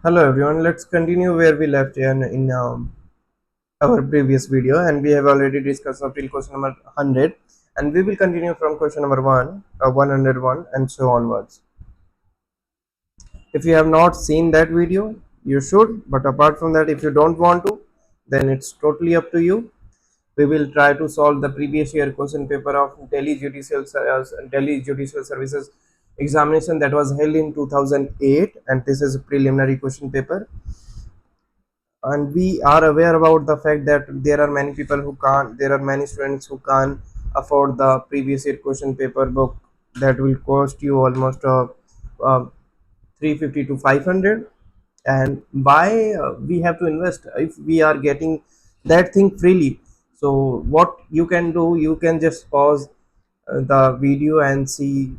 Hello everyone, let's continue where we left in our previous video, and we have already discussed up till question number 100, and we will continue from question number 1, 101 and so onwards. If you have not seen that video, you should, but apart from that, if you don't want to, then it's totally up to you. We will try to solve the previous year question paper of Delhi Judicial Services examination that was held in 2008, and this is a preliminary question paper. And we are aware about the fact that there are many students who can't afford the previous year question paper book that will cost you almost 350 to 500. And why we have to invest if we are getting that thing freely? So what you can do, you can just pause the video and see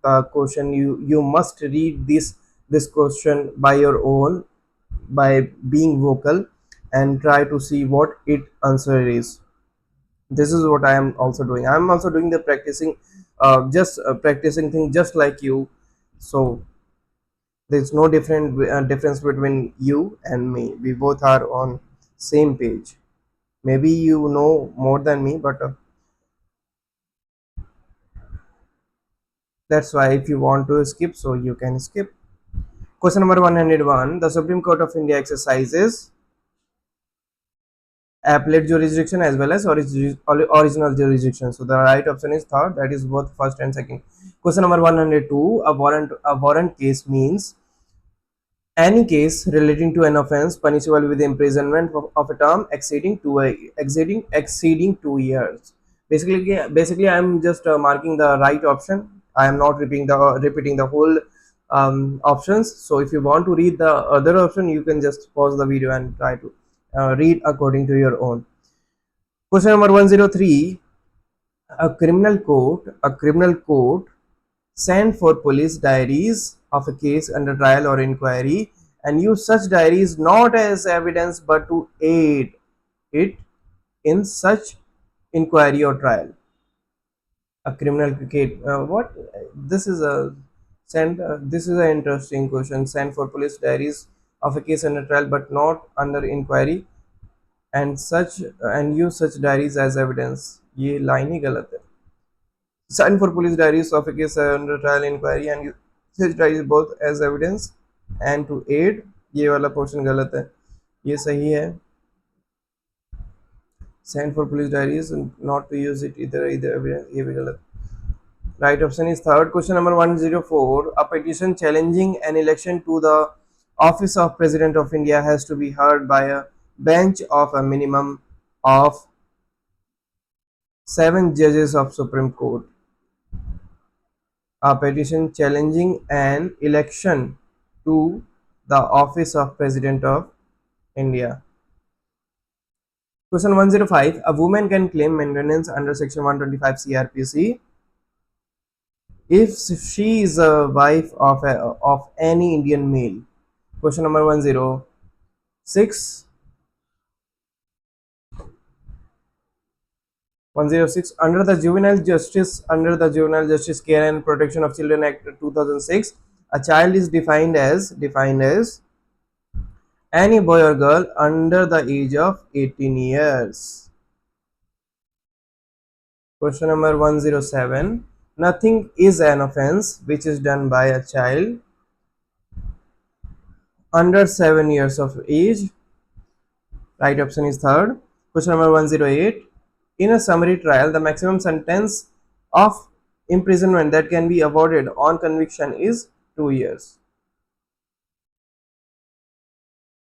the question. You must read this question by your own, by being vocal, and try to see what it answer is. This is what I am also doing. I am also doing the practicing, just practicing thing just like you. So there's no difference between you and me. We both are on same page. Maybe you know more than me, but that's why if you want to skip, so you can skip. Question number 101: the Supreme Court of India exercises appellate jurisdiction as well as original jurisdiction. So the right option is third, that is both first and second. Question number 102: a warrant case means any case relating to an offence punishable with imprisonment of a term exceeding 2 years. Basically, I am just marking the right option. I am not repeating the whole options. So if you want to read the other option, you can just pause the video and try to read according to your own. Question number 103: a criminal court send for police diaries of a case under trial or inquiry and use such diaries not as evidence but to aid it in such inquiry or trial. A criminal case, what this is a send this is an interesting question. Send for police diaries of a case under trial but not under inquiry and use such diaries as evidence. ये line ही गलत है. Sign for police diaries of a case under trial inquiry and use diaries both as evidence and to aid. ये वाला portion गलत है, ये सही है. Send for police diaries and not to use it either evidence, ये भी गलत. Right option is third. Question number 104: a petition challenging an election to the office of President of India has to be heard by a bench of a minimum of 7 judges of Supreme Court. A petition challenging an election to the office of President of India. Question 105: a woman can claim maintenance under section 125 CRPC if she is a wife of any Indian male. Question number 106: 106 under the Juvenile Justice Care and Protection of Children Act 2006, a child is defined as any boy or girl under the age of 18 years. Question number 107: nothing is an offense which is done by a child under 7 years of age. Right option is third. Question number 108: in a summary trial, the maximum sentence of imprisonment that can be awarded on conviction is 2 years.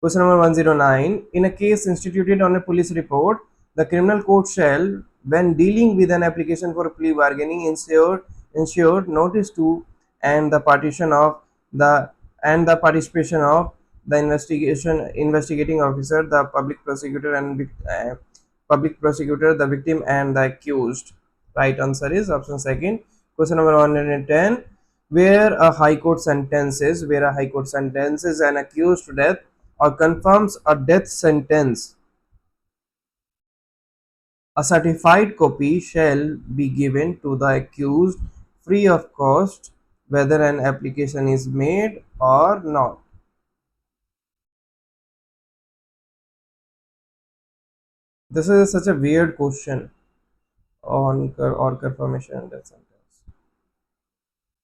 Question number 109: in a case instituted on a police report, the criminal court shall, when dealing with an application for plea bargaining, ensure notice to and the partition of the and the participation of the investigating officer, the public prosecutor, the victim, and the accused. Right answer is option second. Question number 110: where a high court sentences an accused to death or confirms a death sentence, a certified copy shall be given to the accused free of cost, whether an application is made or not. This is such a weird question on or confirmation in that sentence.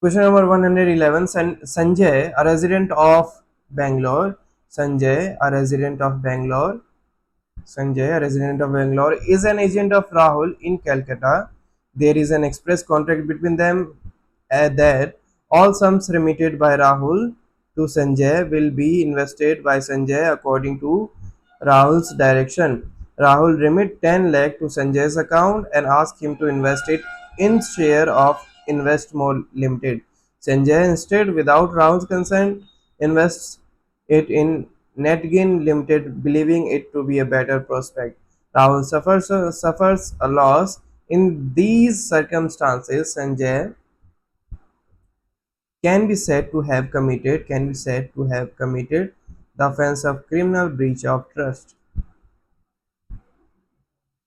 Question number 111. Sanjay, a resident of Bangalore. Sanjay, a resident of Bangalore. Sanjay, a resident of Bangalore, is an agent of Rahul in Calcutta. There is an express contract between them that all sums remitted by Rahul to Sanjay will be invested by Sanjay according to Rahul's direction. Rahul remit 10 lakh to Sanjay's account and ask him to invest it in share of Investmore Limited. Sanjay instead, without Rahul's consent, invests it in Netgain Limited, believing it to be a better prospect. Rahul suffers a loss. In these circumstances, Sanjay can be said to have committed the offense of criminal breach of trust.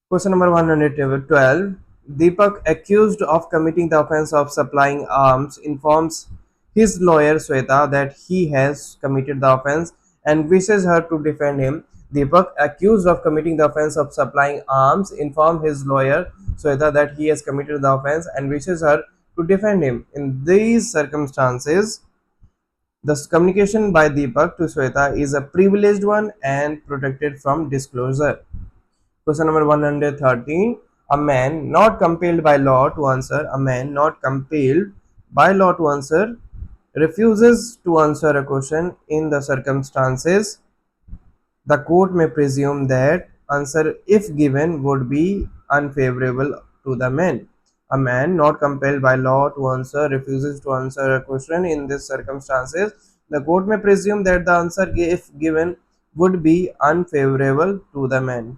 Question number 112. Deepak, accused of committing the offense of supplying arms, informs his lawyer Sweta that he has committed the offense and wishes her to defend him. Deepak, accused of committing the offense of supplying arms, informs his lawyer Sweta that he has committed the offense and wishes her to defend him. In these circumstances, the communication by Deepak to Sweta is a privileged one and protected from disclosure. Question number 113. A man not compelled by law to answer, a man not compelled by law to answer, refuses to answer a question in the circumstances. The court may presume that answer, if given, would be unfavorable to the man. A man not compelled by law to answer refuses to answer a question in these circumstances. The court may presume that the answer, if given, would be unfavorable to the man.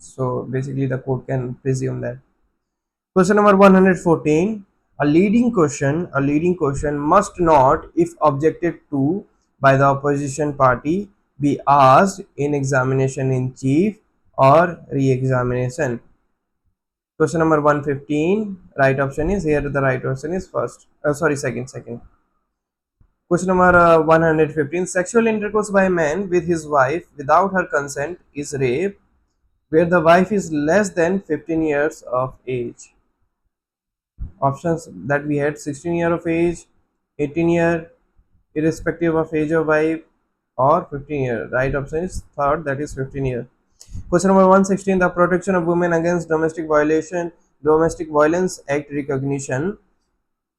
So basically, the court can presume that. Question number 114. A leading question must not, if objected to by the opposition party, be asked in examination in chief or re-examination. Question number 115. Right option is here. The right option is first. Second. Question number 115. Sexual intercourse by a man with his wife without her consent is rape, where the wife is less than 15 years of age. Options that we had: 16 year of age, 18 year, irrespective of age of wife, or 15 year. Right option is third, that is 15 year. Question number 116. The Protection of Women Against Domestic Violence Act recognition.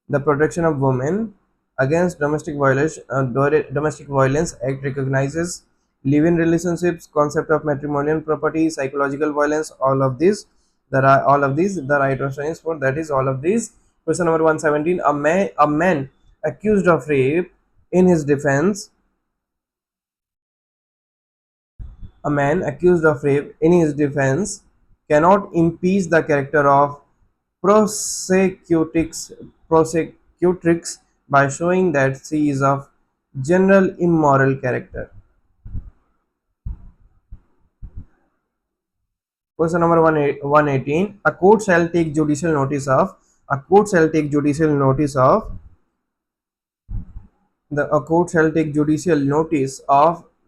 The Protection of Women Against Domestic Violence Act recognizes live-in relationships, concept of matrimonial property, psychological violence. All of these. The right option is for that is all of these. Question number 117. A man accused of rape in his defense. A man accused of rape in his defense cannot impeach the character of prosecutrix, prosecutrix by showing that she is of general immoral character. Question number 118. A court shall take judicial notice of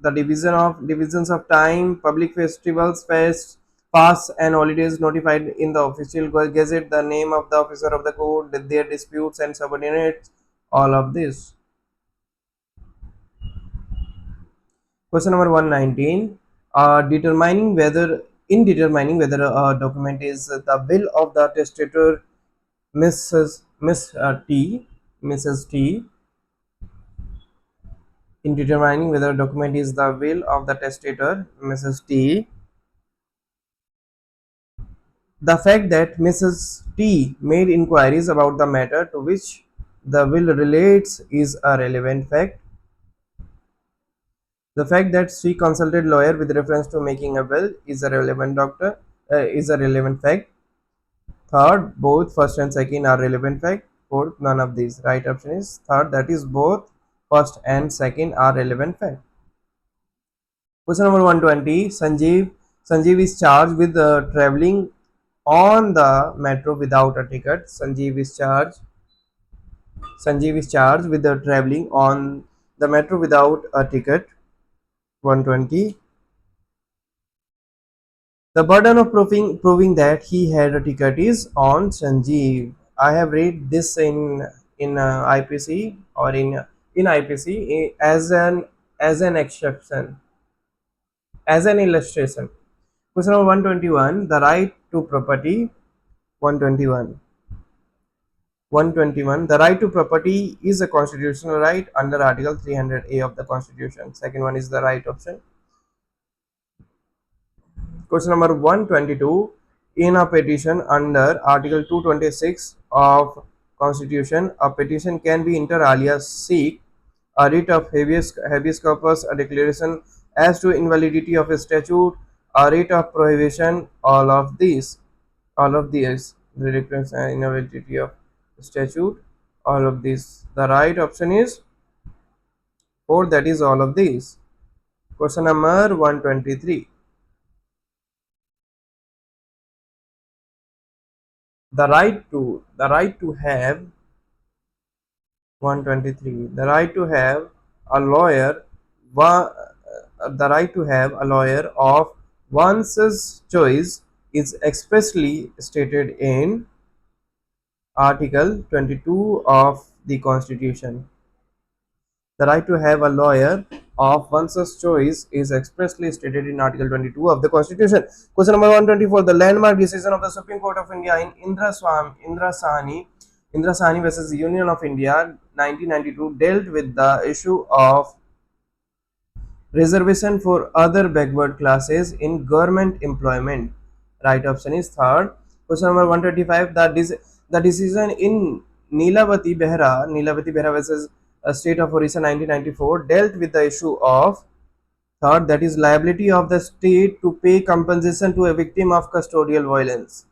the divisions of time, public festivals, fasts and holidays notified in the official gazette, the name of the officer of the court, their disputes and subordinates, all of this. Question number 119. Determining whether a document is the will of the testator, Mrs. T. In determining whether a document is the will of the testator, Mrs. T, the fact that Mrs. T made inquiries about the matter to which the will relates is a relevant fact. The fact that she consulted lawyer with reference to making a will is a relevant fact. Third, both first and second are relevant fact. Fourth, none of these. Right option is third, that is both first and second are relevant fact. Question number 120. Sanjeev is charged with traveling on the metro without a ticket. Sanjeev is charged with traveling on the metro without a ticket. 120. The burden of proving that he had a ticket is on Sanjeev. I have read this in IPC or in IPC as an exception, as an illustration. Question number 121. The right to property. 121. 121. The right to property is a constitutional right under Article 300A of the Constitution. Second one is the right option. Question number 122. In a petition under Article 226 of Constitution, a petition can be inter alia seek a writ of habeas corpus, a declaration as to invalidity of a statute, a writ of prohibition, all of these, the declaration and invalidity of statute, all of these. The right option is 4, that is all of these. Question number 123. The right to have 123. The right to have a lawyer wa- the right to have a lawyer of one's choice is expressly stated in Article 22 of the Constitution. The right to have a lawyer of one's choice is expressly stated in Article 22 of the Constitution. Question number 124. The landmark decision of the Supreme Court of India in Indra Sahni versus Union of India 1992 dealt with the issue of reservation for other backward classes in government employment. Right option is third. Question number 125. The decision in Neelavati Behra versus State of Orissa 1994 dealt with the issue of third, that is liability of the state to pay compensation to a victim of custodial violence.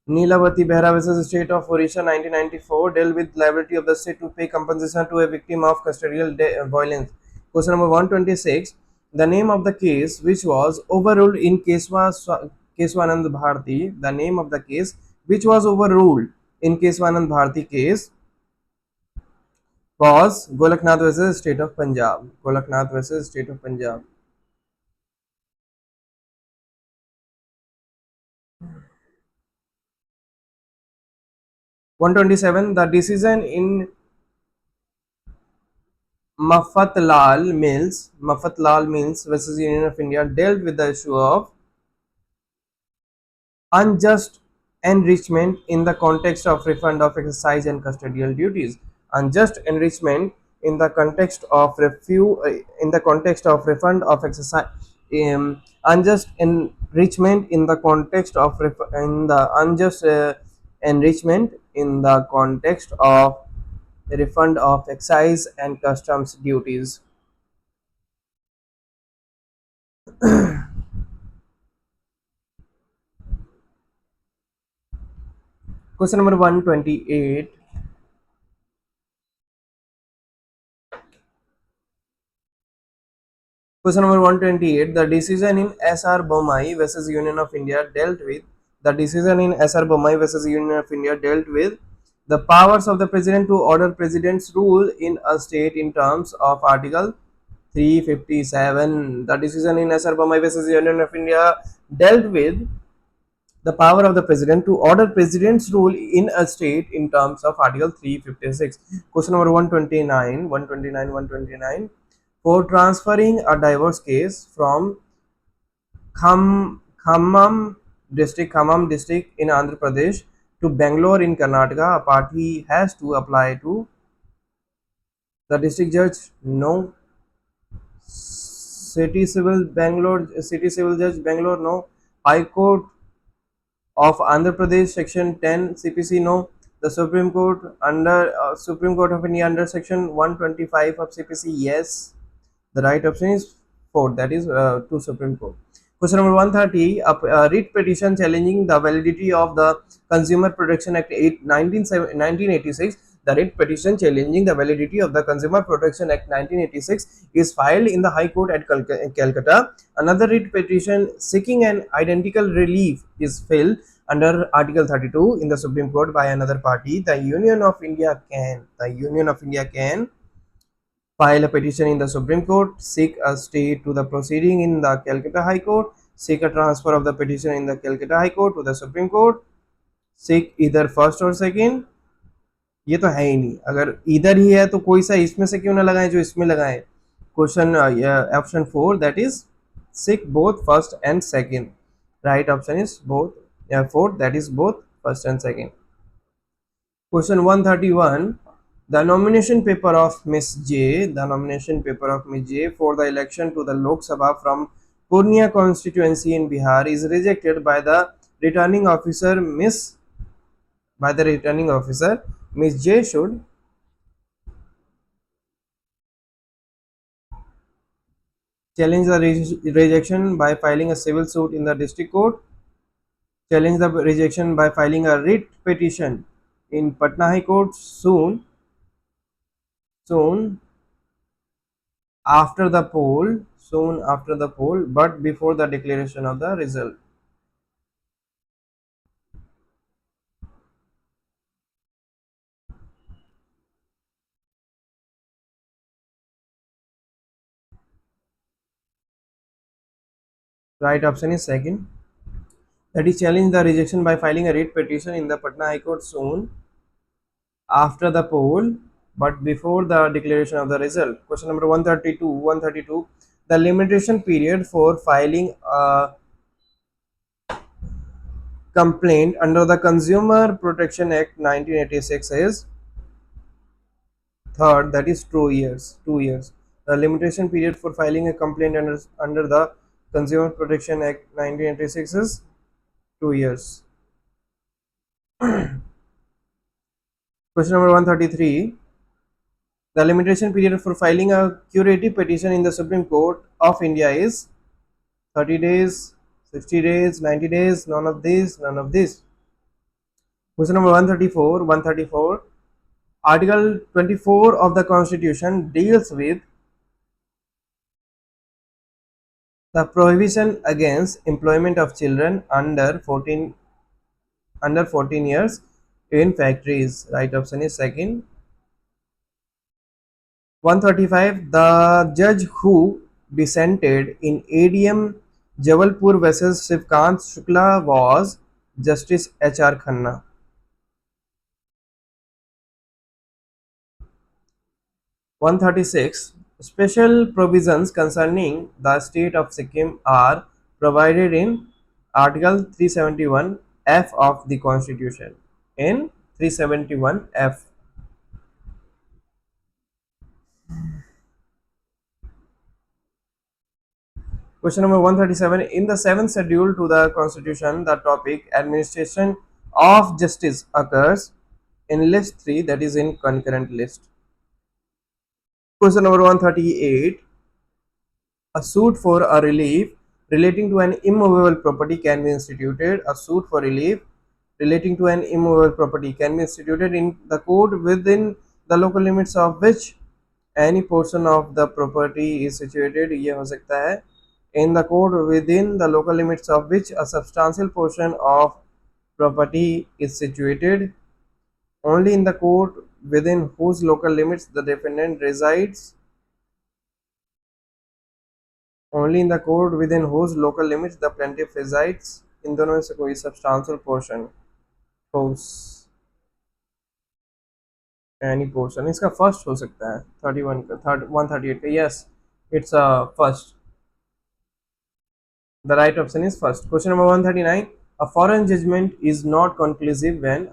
Neelavati Behra versus State of Orissa 1994 dealt with liability of the state to pay compensation to a victim of custodial violence. Question number 126. The name of the case which was overruled in Keswanand Bharti, the name of the case which was overruled in Keswanand Bharti case was Golaknath versus State of Punjab. Golaknath versus State of Punjab. 127. The decision in Mafatlal Mills versus Union of India dealt with the issue of unjust enrichment in the context of refund of exercise and custodial duties. Unjust enrichment in the context of refund of exercise. Unjust enrichment in the context of in the unjust enrichment in the context of refund of excise and customs duties. Question number 128. Question number 128. The decision in SR Bommai versus Union of India dealt with the powers of the president to order president's rule in a state in terms of Article 357. The decision in SR Bommai versus Union of India dealt with the power of the president to order president's rule in a state in terms of Article 356. Question number 129. 129. For transferring a divorce case from Khammam district in Andhra Pradesh to Bangalore in Karnataka, a party has to apply to the district judge. No. City civil judge Bangalore. No. High Court of Andhra Pradesh Section 10 CPC. No. The Supreme Court of India under Section 125 of CPC. Yes. The right option is 4, that is to Supreme Court. Question number 130. A writ petition challenging the validity of the Consumer Protection Act 1986. The writ petition challenging the validity of the Consumer Protection Act 1986 is filed in the High Court at Calcutta. Another writ petition seeking an identical relief is filed under Article 32 in the Supreme Court by another party. The Union of India can file a petition in the Supreme Court, seek a stay to the proceeding in the Calcutta High Court, seek a transfer of the petition in the Calcutta High Court to the Supreme Court, seek either first or second. ये तो है ही नहीं, अगर इधर ही है तो कोई सा इसमें से क्यों ना लगाएं जो इसमें लगाएं. Question option 4 that is seek both first and second. Right option is both. 4 that is both first and second. Question 131. The nomination paper of Miss J. The nomination paper of Miss J for the election to the Lok Sabha from Purnia constituency in Bihar is rejected by the returning officer. Miss J should challenge the rejection by filing a civil suit in the district court, challenge the rejection by filing a writ petition in Patna High Court soon soon after the poll, but before the declaration of the result. Right option is second. That is challenge the rejection by filing a writ petition in the Patna High Court soon after the poll, but before the declaration of the result. Question number 132. The limitation period for filing a complaint under the Consumer Protection Act 1986 is third, that is 2 years. 2 years. The limitation period for filing a complaint under the Consumer Protection Act 1986 is 2 years. Question number 133. The limitation period for filing a curative petition in the Supreme Court of India is 30 days, 60 days, 90 days, none of these, none of this. Question number 134. Article 24 of the Constitution deals with the prohibition against employment of children under 14 years in factories. Right option is second. 135. The judge who dissented in ADM Jabalpur versus Shivkant Shukla was Justice H.R. Khanna. 136. Special provisions concerning the state of Sikkim are provided in Article 371 F of the Constitution. In 371 F. Question number 137. In the 7th schedule to the Constitution, the topic administration of justice occurs in list 3, that is in concurrent list. Question number 138. A suit for a relief relating to an immovable property can be instituted. A suit for relief relating to an immovable property can be instituted in the court within the local limits of which any portion of the property is situated. ये हो सकता है in the court within the local limits of which a substantial portion of property is situated. Only in the court within whose local limits the defendant resides. Only in the court within whose local limits the plaintiff resides. इन दोनों में से कोई substantial portion ठोस any portion इसका first हो सकता है 31 का 138 का yes it's first the right option is first. Question number 139. A foreign judgment is not conclusive when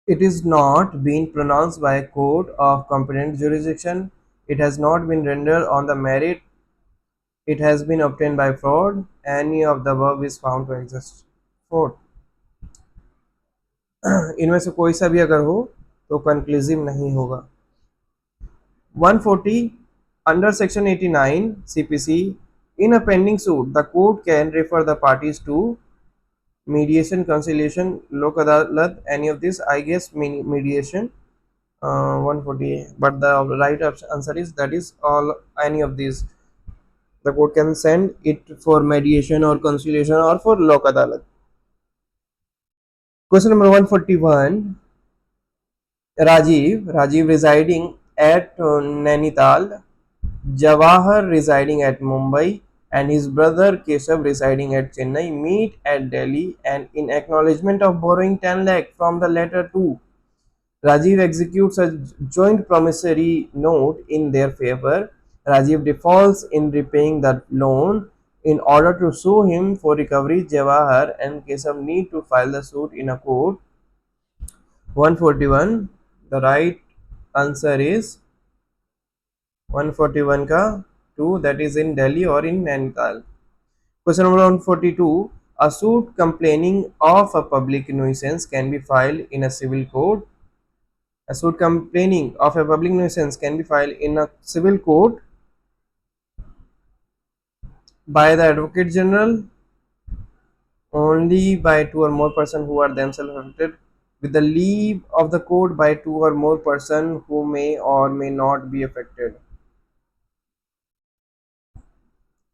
it is not been pronounced by a court of competent jurisdiction, it has not been rendered on the merit, it has been obtained by fraud, any of the above is found to exist. Fraud. इनमें से कोई सा भी अगर हो तो conclusive नहीं होगा. 140. Under section 89 CPC, in a pending suit the court can refer the parties to mediation, conciliation, lok adalat, any of this. I guess mediation. 140, but the right answer is that is all, any of these. The court can send it for mediation or conciliation or for lok adalat. Question number 141. Rajiv residing at Nainital Jawahar residing at Mumbai and his brother Keshav residing at Chennai meet at Delhi, and in acknowledgement of borrowing 10 lakh from the latter two, Rajiv executes a joint promissory note in their favor. Rajiv defaults in repaying the loan. In order to sue him for recovery, Jawahar and Keshav need to file the suit in a court. 141. The right answer is 141 ka 2, that is in Delhi or in Nainital. Question number 142. A suit complaining of a public nuisance can be filed in a civil court. A suit complaining of a public nuisance can be filed in a civil court by the Advocate General only by two or more persons who are themselves affected, with the leave of the court by two or more persons who may or may not be affected.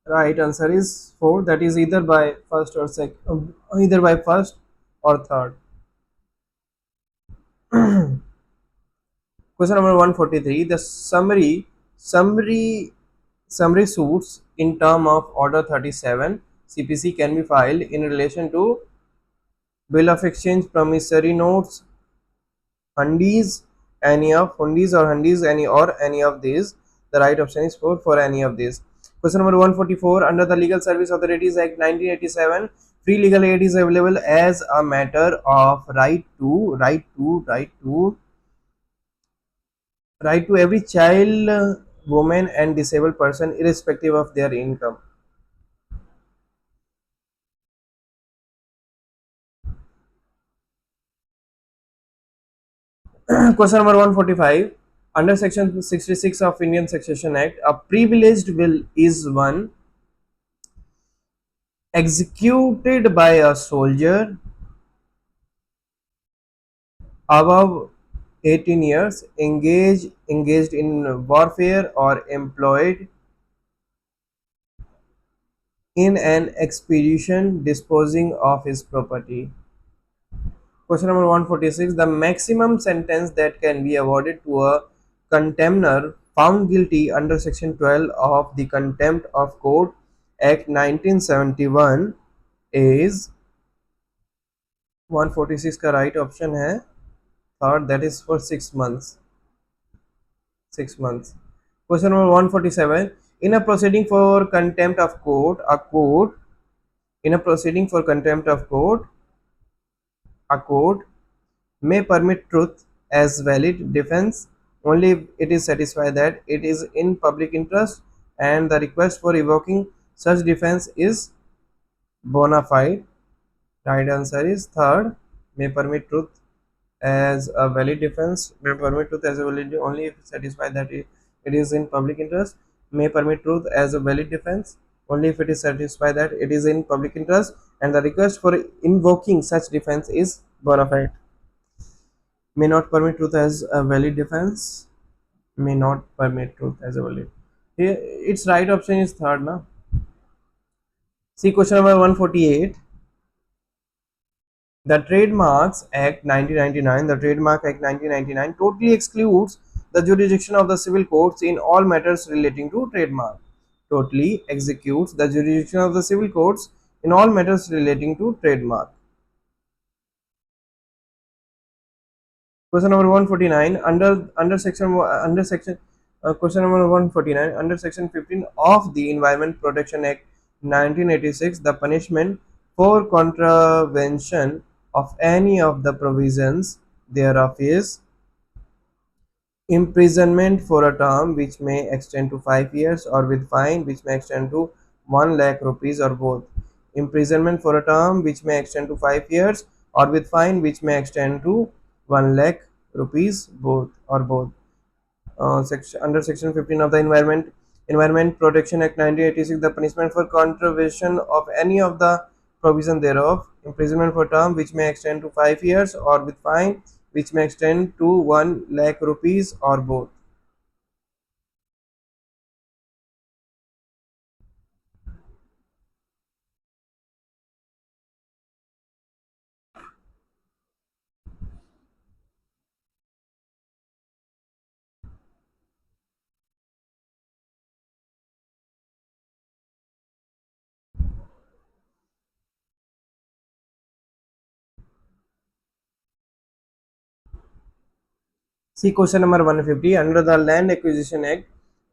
Right answer is 4, that is either by first or second, either by first or third. Question number 143. The summary suits in term of order 37 CPC can be filed in relation to bill of exchange, promissory notes, hundies or any of these. The right option is for any of these. Question number 144. Under the Legal Service Authorities Act 1987, free legal aid is available as a matter of right to every child, woman and disabled person irrespective of their income. Question number 145. Under section 66 of Indian Succession Act, a privileged will is one executed by a soldier above 18 years engaged in warfare or employed in an expedition disposing of his property. Question number 146. The maximum sentence that can be awarded to a contemner found guilty under section 12 of the Contempt of Court Act 1971 is 146 का right option है third, that is for 6 months. 6 months. Question number 147. In a proceeding for contempt of court, in a proceeding for contempt of court, a court may permit truth as valid defense only if it is satisfied that it is in public interest and the request for revoking such defense is bona fide. Right answer is third, may permit truth as a valid defense, may permit truth as a valid only if satisfied that it is in public interest, may permit truth as a valid defense only if it is satisfied that it is in public interest and the request for invoking such defense is bona fide. May not permit truth as a valid defense, may not permit truth as a valid. Here its right option is third now. See question number 148. The Trademarks Act 1999, the Trademark Act 1999 totally excludes the jurisdiction of the civil courts in all matters relating to trademark. Totally executes the jurisdiction of the civil courts in all matters relating to trademark. Question number 149. Question number 149. Under section 15 of the Environment Protection Act 1986, the punishment for contravention of any of the provisions thereof is imprisonment for a term which may extend to 5 years or with fine which may extend to 1 lakh rupees or both. Imprisonment for a term which may extend to 5 years or with fine which may extend to 1 lakh rupees both. Under section 15 of the Environment Protection Act 1986, the punishment for contravention of any of the provision thereof, imprisonment for term which may extend to 5 years or with fine which may extend to 1 lakh rupees or both. See question number 150. Under the Land Acquisition Act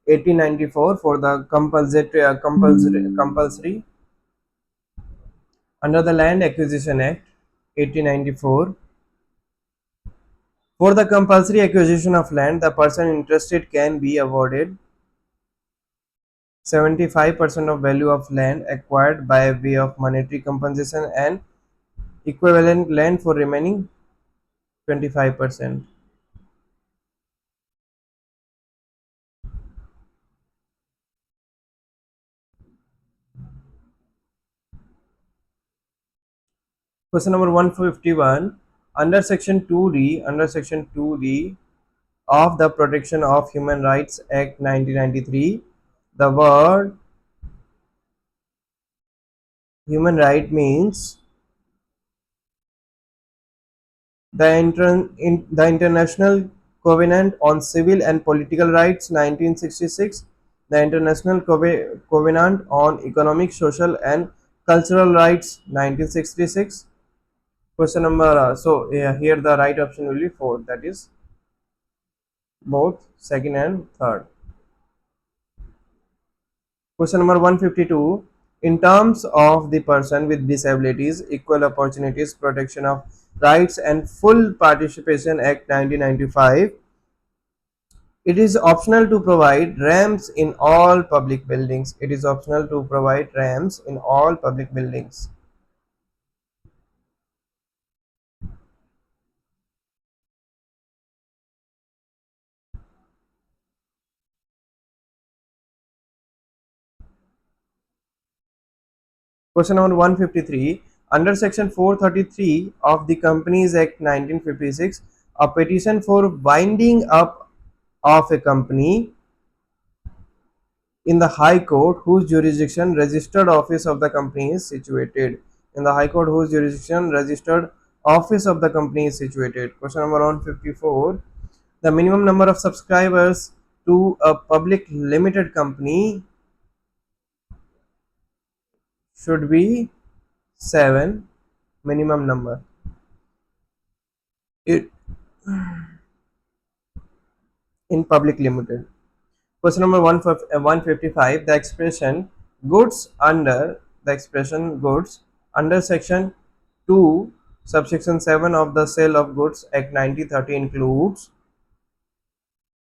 1894 for the compulsory under the Land Acquisition Act 1894 for the compulsory acquisition of land, the person interested can be awarded 75% of value of land acquired by way of monetary compensation and equivalent land for remaining 25%. Question number 151. Under section 2D of the Protection of Human Rights Act 1993, the word human right means the International Covenant on Civil and Political Rights 1966, the International Covenant on Economic, Social and Cultural Rights 1966. Question number here the right option will be 4, that is both second and third. Question number 152. In terms of the person with disabilities, equal opportunities, protection of rights and full participation Act 1995, it is optional to provide ramps in all public buildings. It is optional to provide ramps in all public buildings. Question number 153. Under section 433 of the Companies Act 1956, a petition for winding up of a company in the High Court whose jurisdiction registered office of the company is situated. In the High Court whose jurisdiction registered office of the company is situated. Question number 154. The minimum number of subscribers to a public limited company should be 7, minimum number. It in public limited. Question number 155. The expression goods under section 2 subsection 7 of the Sale of Goods Act 1930 includes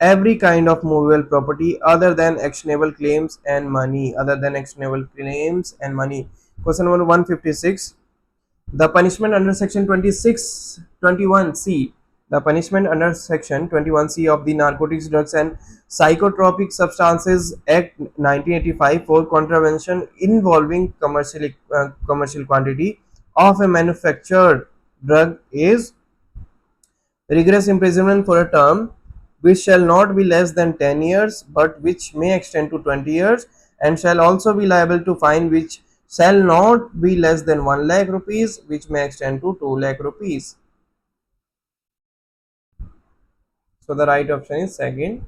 every kind of movable property other than actionable claims and money. Question number 156. The punishment under section 21C. The punishment under section 21C of the Narcotics, Drugs and Psychotropic Substances Act 1985 for contravention involving commercial quantity of a manufactured drug is rigorous imprisonment for a term which shall not be less than 10 years but which may extend to 20 years and shall also be liable to fine which shall not be less than 1 lakh rupees which may extend to 2 lakh rupees. So the right option is second,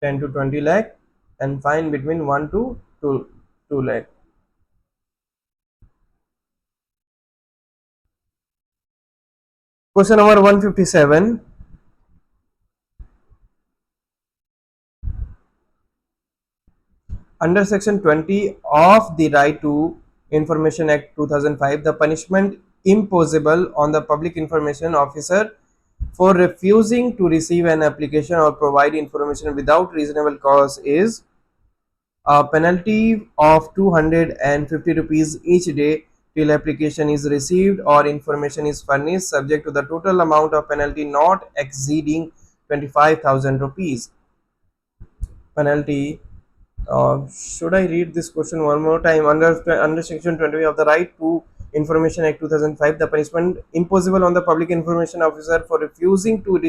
10 to 20 lakh and fine between 1 to 2 lakh. Question number 157. Under section 20 of the Right to Information Act 2005, the punishment imposable on the public information officer for refusing to receive an application or provide information without reasonable cause is a penalty of 250 rupees each day till application is received or information is furnished, subject to the total amount of penalty not exceeding 25,000 rupees. Penalty. Should I read this question one more time? Under section 20 of the Right to Information Act 2005, the punishment imposable on the public information officer for refusing to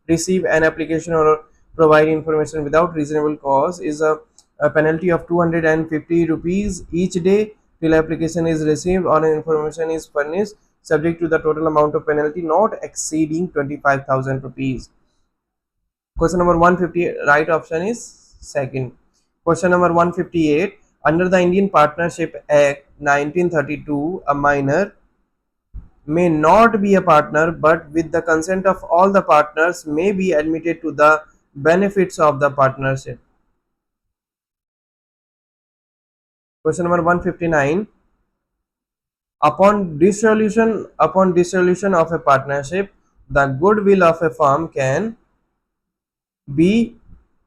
receive an application or provide information without reasonable cause is a penalty of 250 rupees each day till application is received or information is furnished, subject to the total amount of penalty not exceeding 25,000 rupees. Question number 150, right option is second. Question number 158. Under the Indian Partnership Act 1932, a minor may not be a partner, but with the consent of all the partners may be admitted to the benefits of the partnership. Question number 159. Upon dissolution of a partnership, the goodwill of a firm can be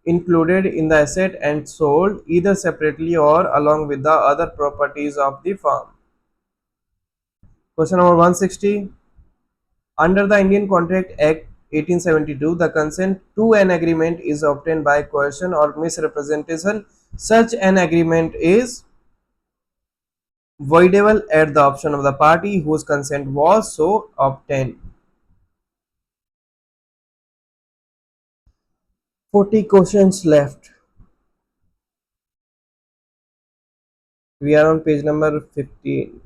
included in the asset and sold either separately or along with the other properties of the firm. Question number 160. Under the Indian Contract Act 1872, the consent to an agreement is obtained by coercion or misrepresentation. Such an agreement is voidable at the option of the party whose consent was so obtained. 40 questions left. We are on page number 15.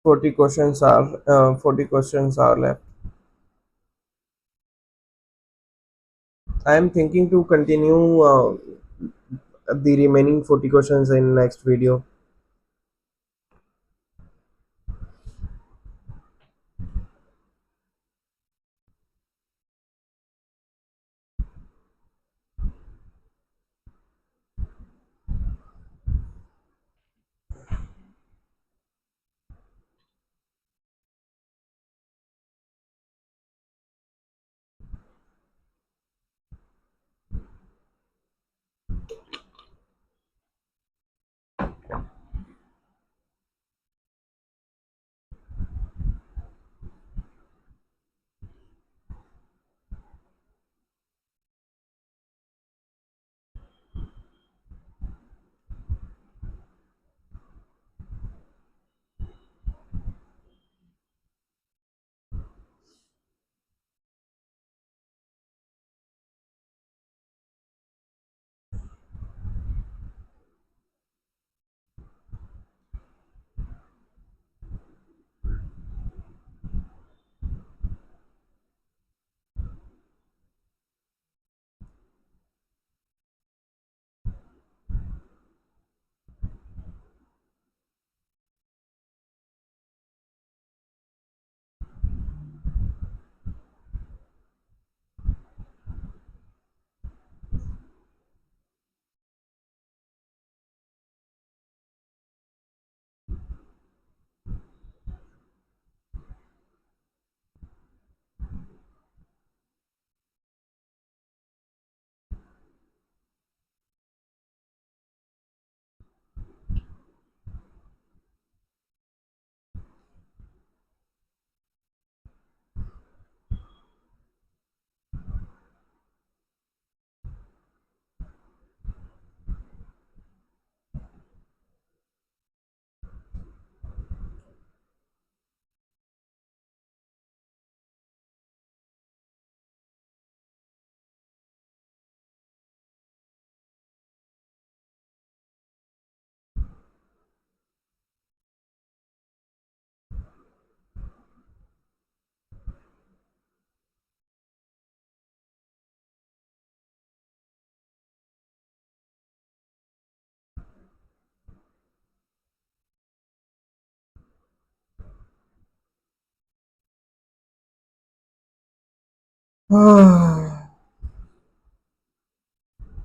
Forty questions are left. I am thinking to continue the remaining 40 questions in next video.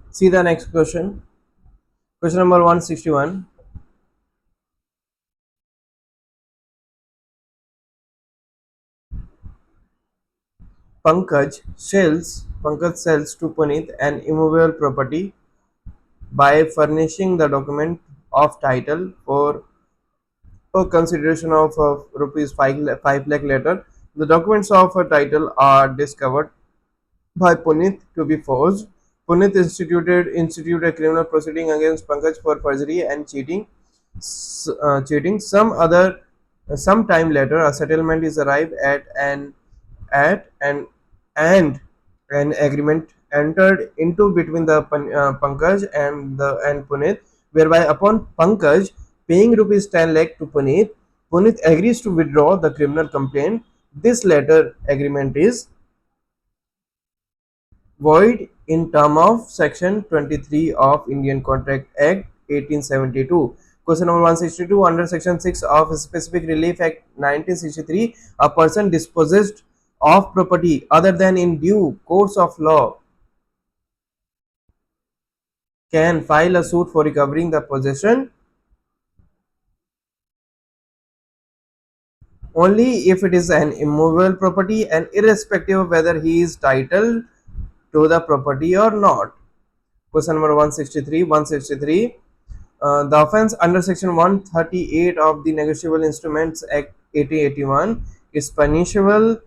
See the next question. Question number 161. Pankaj sells to Puneet an immovable property by furnishing the document of title for a consideration of rupees 5 lakh later. The documents of a title are discovered by Puneet to be forged. Puneet instituted a criminal proceeding against Pankaj for perjury and cheating. Some time later, a settlement is arrived at and an agreement entered into between the Pankaj and Puneet, whereby upon Pankaj paying rupees 10 lakh to Puneet, Puneet agrees to withdraw the criminal complaint. This latter agreement is void in term of section 23 of Indian Contract Act 1872. Question number 162, under section 6 of Specific Relief Act 1963, a person dispossessed of property other than in due course of law can file a suit for recovering the possession only if it is an immovable property and irrespective of whether he is titled to the property or not. Question number 163. The offence under section 138 of the Negotiable Instruments Act 1881 is punishable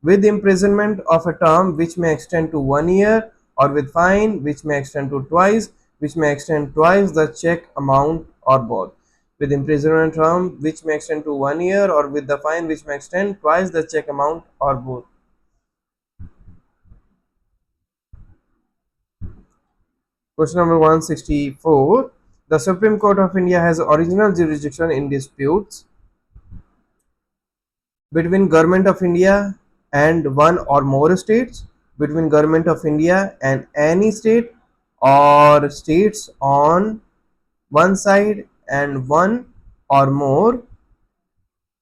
with imprisonment of a term which may extend to 1 year, or with fine which may extend to twice the check amount, or both. With imprisonment term which may extend to 1 year, or with the fine which may extend twice the check amount, or both. Question number 164. The Supreme Court of India has original jurisdiction in disputes between Government of India and one or more states, between Government of India and any state, or states on one side and one or more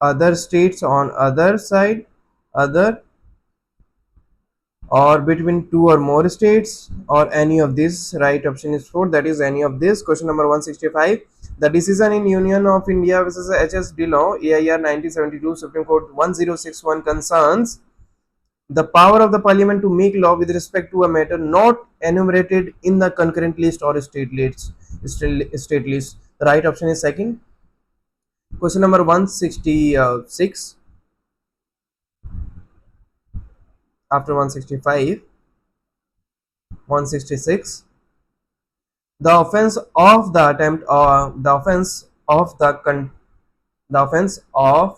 other states on other side, other, or between two or more states, or any of these. Right option is 4, that is any of this. Question number 165. The decision in Union of India versus HS Dillon AIR 1972 Supreme Court 1061 concerns the power of the parliament to make law with respect to a matter not enumerated in the concurrent list or state list. The right option is second. Question number 166 after 165. 166. The offence of the attempt, or the offence of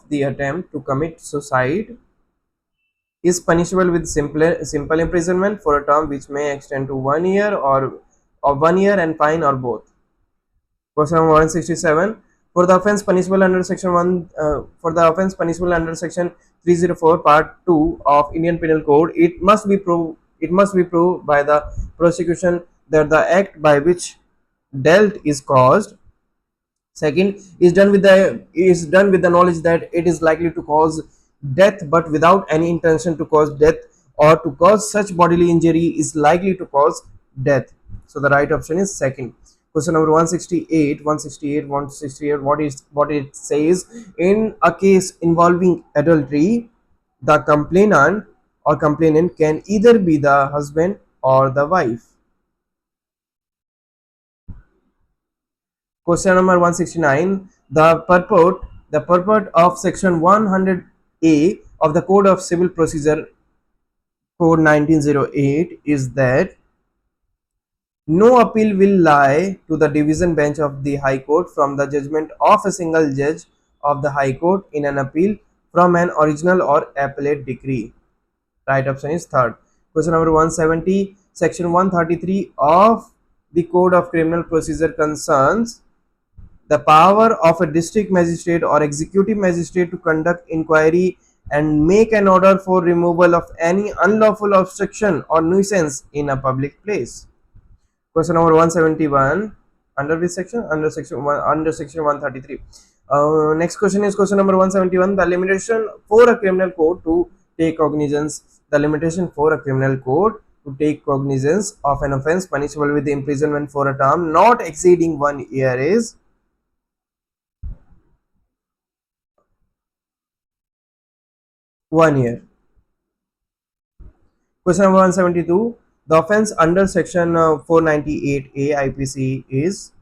the attempt to commit suicide is punishable with simple imprisonment for a term which may extend to 1 year, or 1 year and fine, or both. Question number 167. For the offence punishable under section 304 part 2 of Indian Penal Code, it must be proved by the prosecution that the act by which dealt is caused. Second, is done with the knowledge that it is likely to cause death, but without any intention to cause death, or to cause such bodily injury is likely to cause death. So the right option is second. Question number 168. What it says: in a case involving adultery, the complainant or complainant can either be the husband or the wife. Question number 169. The purport of section 100A of the Code of Civil Procedure Code 1908 is that no appeal will lie to the division bench of the High Court from the judgment of a single judge of the High Court in an appeal from an original or appellate decree. Right option is third. Question number 170. Section 133 of the Code of Criminal Procedure concerns the power of a district magistrate or executive magistrate to conduct inquiry and make an order for removal of any unlawful obstruction or nuisance in a public place. Question number 171. Under which section? Under section 133. Next question is question number 171. The limitation for a criminal code to take cognizance. The limitation for a criminal code to take cognizance of an offence punishable with imprisonment for a term not exceeding 1 year is 1 year. Question number 172. The offence under section 498A IPC is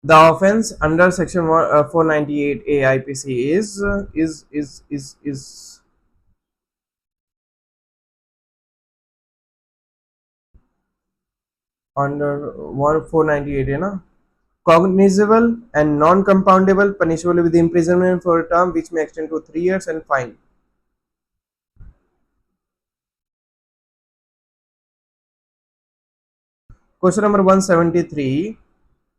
the offence under section 498A IPC is under 498 है ना, cognizable and non-compoundable, punishable with imprisonment for a term which may extend to 3 years and fine. Question number 173.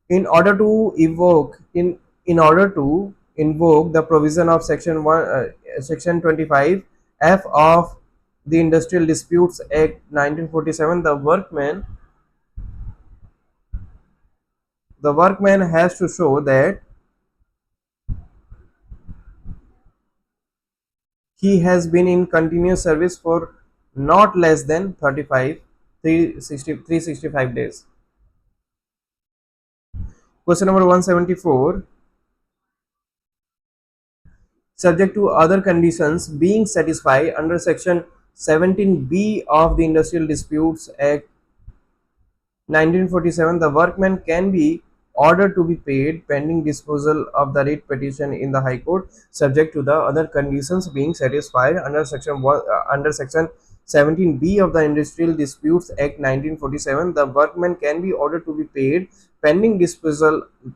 In order to evoke in order to invoke the provision of section 25 F of the Industrial Disputes Act 1947, the workman has to show that he has been in continuous service for not less than 365 days. Question number 174. Subject to other conditions being satisfied under section 17B of the Industrial Disputes Act 1947, the workman can be ordered to be paid pending disposal of the writ petition in the High Court, subject to the other conditions being satisfied under section 17B of the Industrial Disputes Act 1947. The workman can be ordered to be paid pending disposal of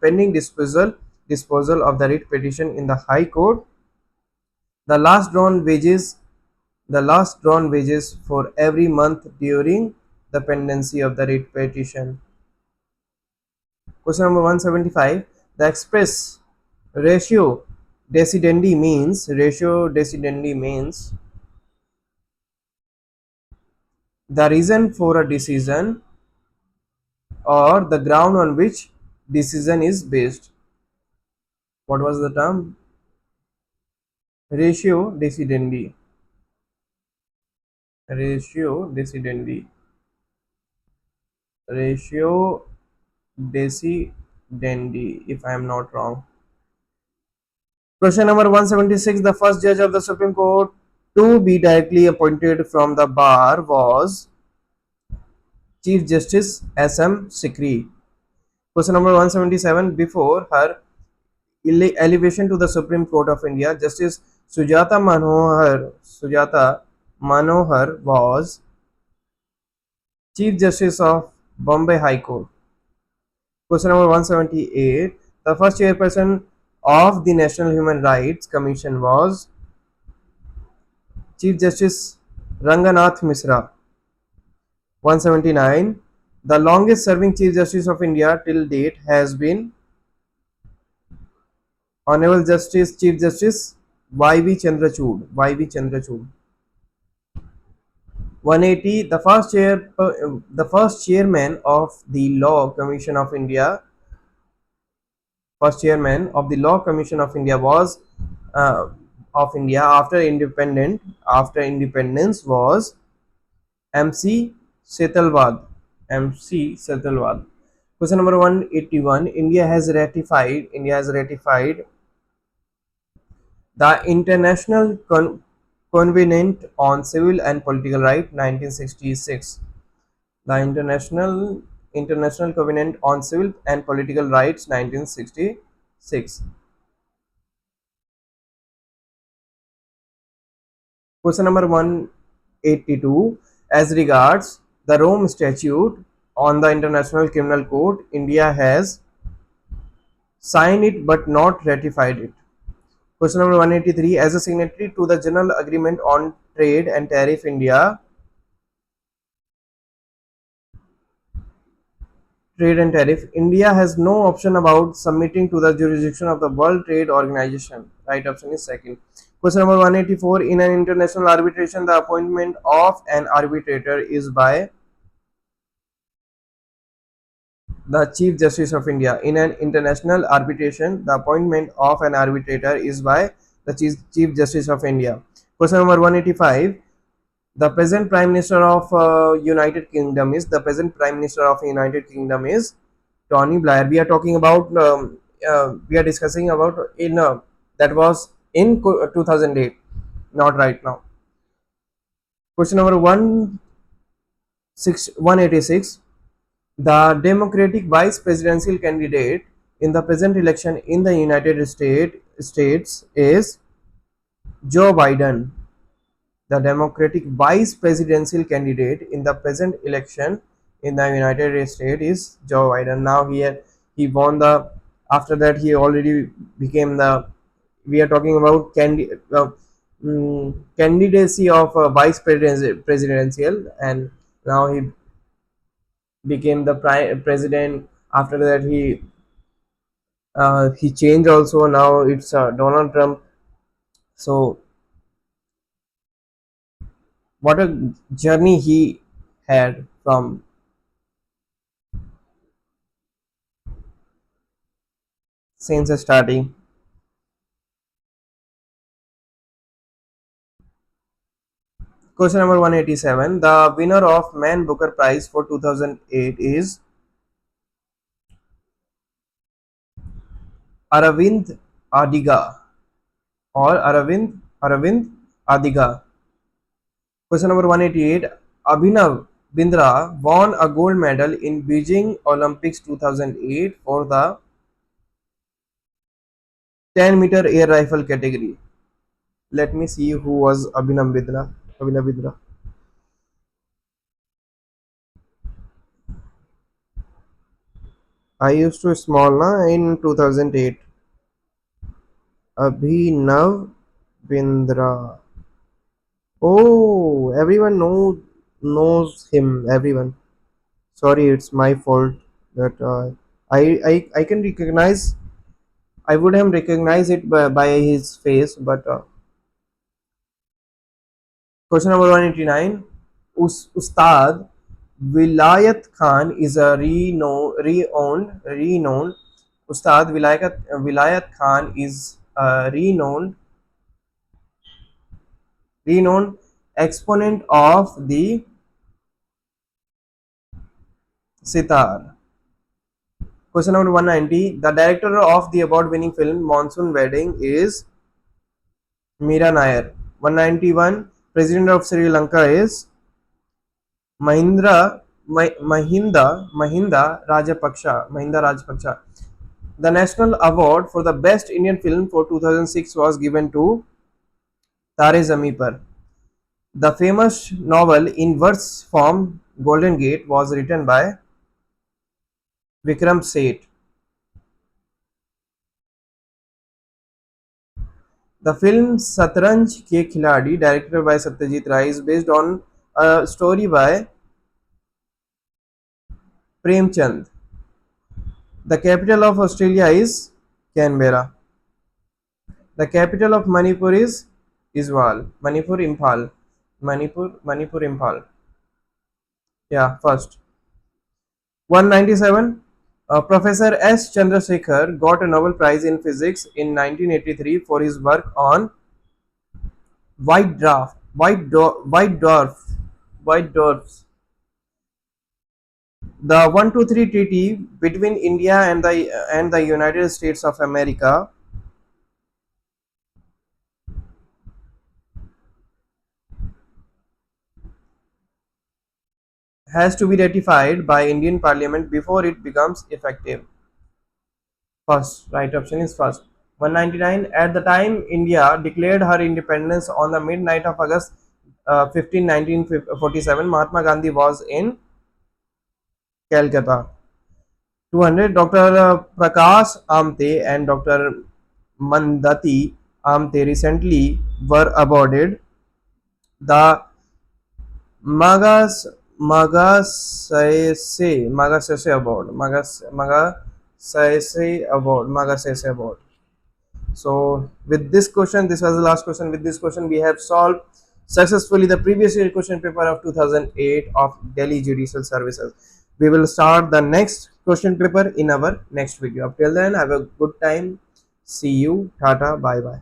the writ petition in the High Court. The last drawn wages for every month during the pendency of the writ petition. Question number 175. The express ratio decidendi means the reason for a decision or the ground on which decision is based. What was the term? Ratio decidendi. Ratio decidendi. Ratio decidendi, if I am not wrong. Question number 176. The first judge of the Supreme Court to be directly appointed from the bar was Chief Justice S.M. Sikri. Question number 177. Before her elevation to the Supreme Court of India, Justice Sujata Manohar was Chief Justice of Bombay High Court. Question number 178. The first chairperson of the National Human Rights Commission was Chief Justice Ranganath Misra. 179. The longest serving Chief Justice of India till date has been Honorable Chief Justice Y.V. Chandrachud. 180. The first chairman of the Law Commission of India was after independence was MC Setalwad. Question number 181. India has ratified the International Covenant on Civil and Political Rights 1966. The International Covenant on Civil and Political Rights 1966. Question number 182. As regards the Rome Statute on the International Criminal Court, India has signed it but not ratified it. Question number 183. As a signatory to the General Agreement on Trade and Tariff, India has no option about submitting to the jurisdiction of the World Trade Organization. Right option is second. Question number 184. In an international arbitration, the appointment of an arbitrator is by the Chief Justice of India. In an international arbitration, the appointment of an arbitrator is by the Chief Justice of India. Question number 185. The present Prime Minister of United Kingdom is Tony Blair. We are talking about we are discussing about that was in 2008, not right now. Question number 186. The Democratic vice presidential candidate in the present election in the United States is Joe Biden. The Democratic vice presidential candidate in the present election in the United States is Joe Biden. Now he won the. After that, he already became the. We are talking about candidacy of vice presidential, and now became the president. After that, he changed also. Now it's Donald Trump. So what a journey he had from since the starting. Question number 187. The winner of Man Booker Prize for 2008 is Aravind Adiga or Aravind Adiga. Question number 188. Abhinav Bindra won a gold medal in Beijing Olympics 2008 for the 10-meter air rifle category. Let me see who was Abhinav Bindra. Abhinav Bindra. I used to small na in 2008. Abhinav Bindra. Oh, everyone knows him. Everyone. Sorry, it's my fault that I can recognize. I would have recognized it by his face, but question number 189. Ustad Vilayat Khan is a renowned Ustad Vilayat Khan is a renowned exponent of the sitar. Question number 190. The director of the award-winning film Monsoon Wedding is Meera Nair. 191. President of Sri Lanka is Mahinda Rajapaksa. Mahinda Rajapaksa. The national award for the best Indian film for 2006 was given to Tare Zameen Par. The famous novel in verse form Golden Gate was written by Vikram Seth. The film Satranj Ke Khiladi, directed by Satyajit Ray, is based on a story by Premchand. The capital of Australia is Canberra. The capital of Manipur is Iswal. Manipur Imphal. Manipur Imphal. Yeah, first. 197. Professor S. Chandrasekhar got a Nobel Prize in Physics in 1983 for his work on white dwarfs. The 123 treaty between India and the United States of America has to be ratified by Indian Parliament before it becomes effective. First, right option is first. 199. At the time India declared her independence on the midnight of August 15, 1947, Mahatma Gandhi was in Calcutta. 200. Dr. Prakash Amte and Dr. Mandati Amte recently were awarded the Magas Magasese Award. So with this question, this was the last question. With this question, we have solved successfully the previous year question paper of 2008 of Delhi Judicial Services. We will start the next question paper in our next video. Up till then, have a good time. See you. Tata. Bye bye.